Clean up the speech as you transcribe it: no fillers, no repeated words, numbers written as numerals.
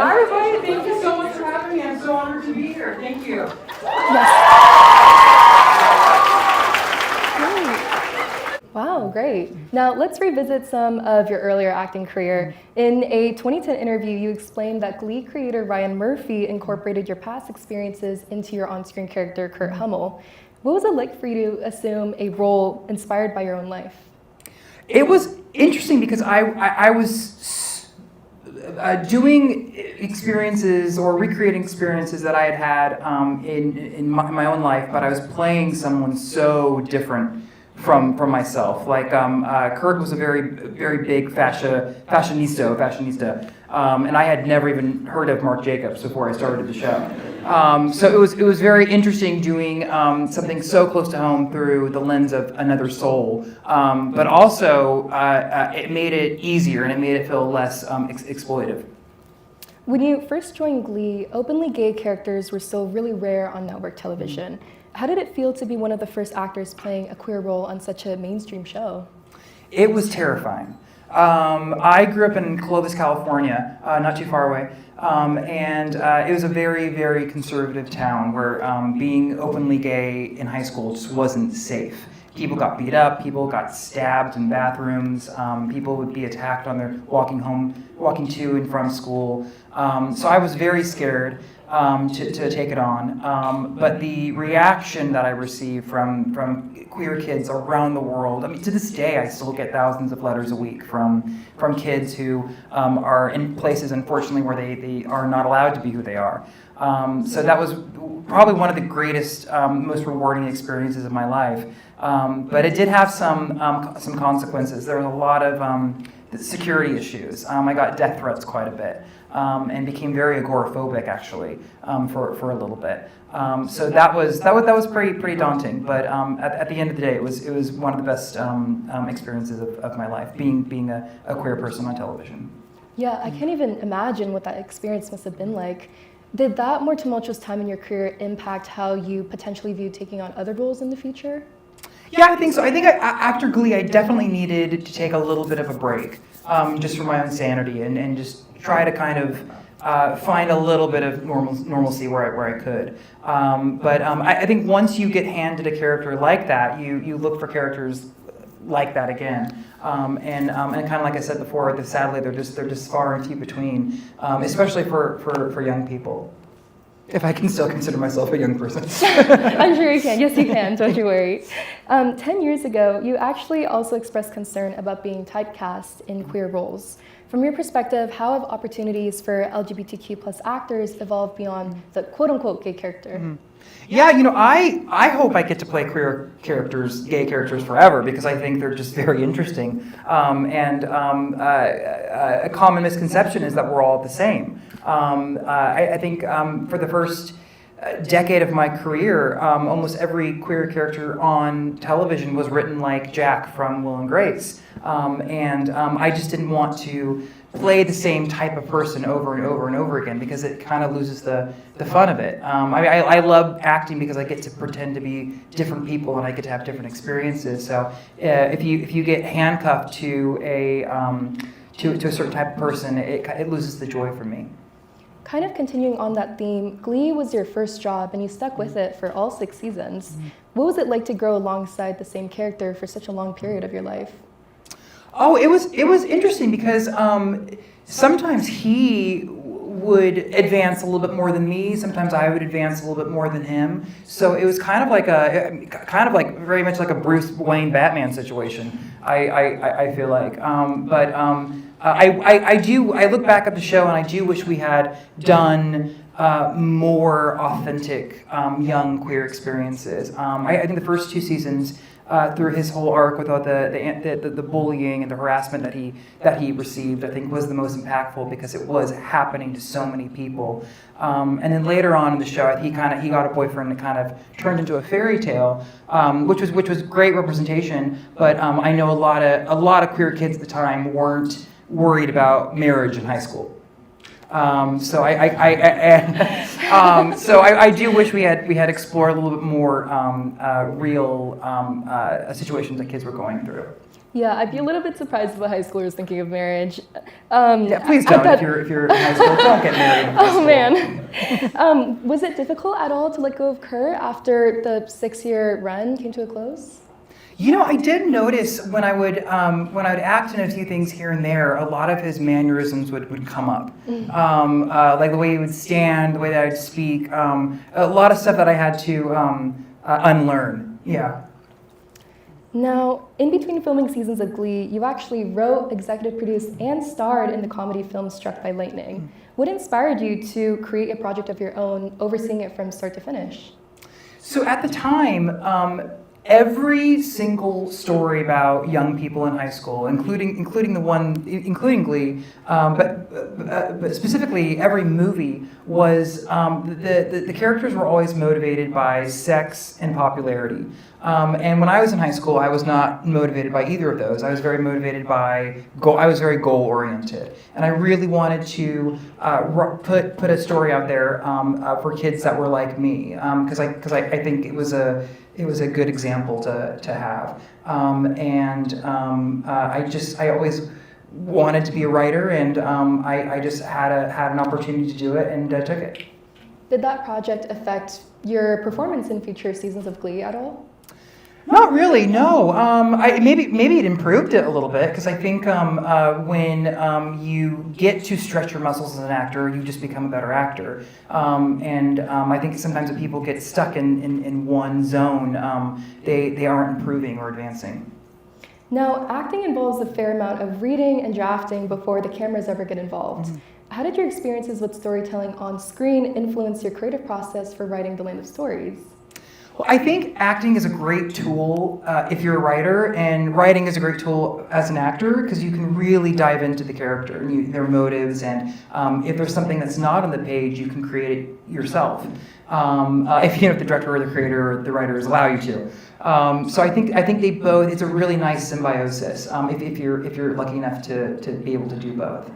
Hi, everybody. Thank you so much for having me. I'm so honored to be here. Thank you. Wow, great. Now let's revisit some of your earlier acting career. In a 2010 interview, you explained that Glee creator Ryan Murphy incorporated your past experiences into your on-screen character, Kurt Hummel. What was it like for you to assume a role inspired by your own life? It was interesting because I was doing experiences or recreating experiences that I had in my own life, but I was playing someone so different from myself. Like Kurt was a very big fashionista, and I had never even heard of Marc Jacobs before I started the show. So it was very interesting doing something so close to home through the lens of another soul, but also it made it easier and it made it feel less exploitive. When you first joined Glee, openly gay characters were still really rare on network television. How did it feel to be one of the first actors playing a queer role on such a mainstream show? It was terrifying. I grew up in Clovis, California, not too far away, and it was a very, very conservative town where being openly gay in high school just wasn't safe. People got beat up, people got stabbed in bathrooms, people would be attacked on their walking to and from school. So I was very scared to take it on. But the reaction that I received from queer kids around the world, I mean, to this day, I still get thousands of letters a week from kids who are in places, unfortunately, where they are not allowed to be who they are. So that was probably one of the greatest, most rewarding experiences of my life. But it did have some consequences. There was a lot of security issues. I got death threats quite a bit, and became very agoraphobic actually for a little bit. So that was pretty daunting. But at the end of the day, it was one of the best experiences of my life, being a queer person on television. Yeah, I can't even imagine what that experience must have been like. Did that more tumultuous time in your career impact how you potentially view taking on other roles in the future? Yeah, I think so. I think after Glee, I definitely needed to take a little bit of a break, just for my own sanity, and just try to kind of find a little bit of normalcy where I could. But I think once you get handed a character like that, you look for characters like that again. And kind of like I said before, sadly they're just far and few between, especially for young people. If I can still consider myself a young person. I'm sure you can. Yes, you can. Don't you worry. 10 years ago, you actually also expressed concern about being typecast in queer roles. From your perspective, how have opportunities for LGBTQ+ actors evolved beyond the quote-unquote gay character? Mm-hmm. Yeah, I hope I get to play queer characters, gay characters forever, because I think they're just very interesting. And a common misconception is that we're all the same. I think for the first decade of my career, almost every queer character on television was written like Jack from Will and Grace. And I just didn't want to play the same type of person over and over and over again, because it kind of loses the fun of it. I love acting because I get to pretend to be different people and I get to have different experiences. So if you get handcuffed to a certain type of person, it loses the joy for me. Kind of continuing on that theme, Glee was your first job and you stuck with it for all 6 seasons. Mm-hmm. What was it like to grow alongside the same character for such a long period of your life? Oh, it was interesting because sometimes he would advance a little bit more than me. Sometimes I would advance a little bit more than him. So it was kind of like very much like a Bruce Wayne Batman situation. I feel like, I look back at the show and I do wish we had done more authentic young queer experiences. I think the first 2 seasons, through his whole arc with all the bullying and the harassment that he received, I think was the most impactful because it was happening to so many people. And then later on in the show, he got a boyfriend that kind of turned into a fairy tale, which was great representation. But I know a lot of queer kids at the time weren't worried about marriage in high school. So I do wish we had explored a little bit more real situations that kids were going through. Yeah, I'd be a little bit surprised if a high schooler is thinking of marriage. Yeah, please don't. If you're in high school, don't get married in high school. Oh man. Was it difficult at all to let go of Kurt after the 6-year run came to a close? You know, I did notice when I would act in a few things here and there, a lot of his mannerisms would come up, like the way he would stand, the way that I'd speak, a lot of stuff that I had to unlearn. Yeah. Now, in between filming seasons of Glee, you actually wrote, executive produced, and starred in the comedy film Struck by Lightning. What inspired you to create a project of your own, overseeing it from start to finish? So at the time, every single story about young people in high school, including Glee, but specifically every movie, was the characters were always motivated by sex and popularity. And when I was in high school, I was not motivated by either of those. I was very motivated by I was very goal oriented, and I really wanted to put a story out there for kids that were like me, because I think it was a good example to have. I always wanted to be a writer, and I just had an opportunity to do it, and took it. Did that project affect your performance in future seasons of Glee at all? Not really, no. Maybe it improved it a little bit, because I think when you get to stretch your muscles as an actor, you just become a better actor. I think sometimes when people get stuck in one zone, they aren't improving or advancing. Now, acting involves a fair amount of reading and drafting before the cameras ever get involved. Mm-hmm. How did your experiences with storytelling on screen influence your creative process for writing The Land of Stories? Well, I think acting is a great tool if you're a writer, and writing is a great tool as an actor, because you can really dive into the character and their motives, and if there's something that's not on the page, you can create it yourself. If the director or the creator or the writers allow you to. So I think they both. It's a really nice symbiosis if you're lucky enough to be able to do both.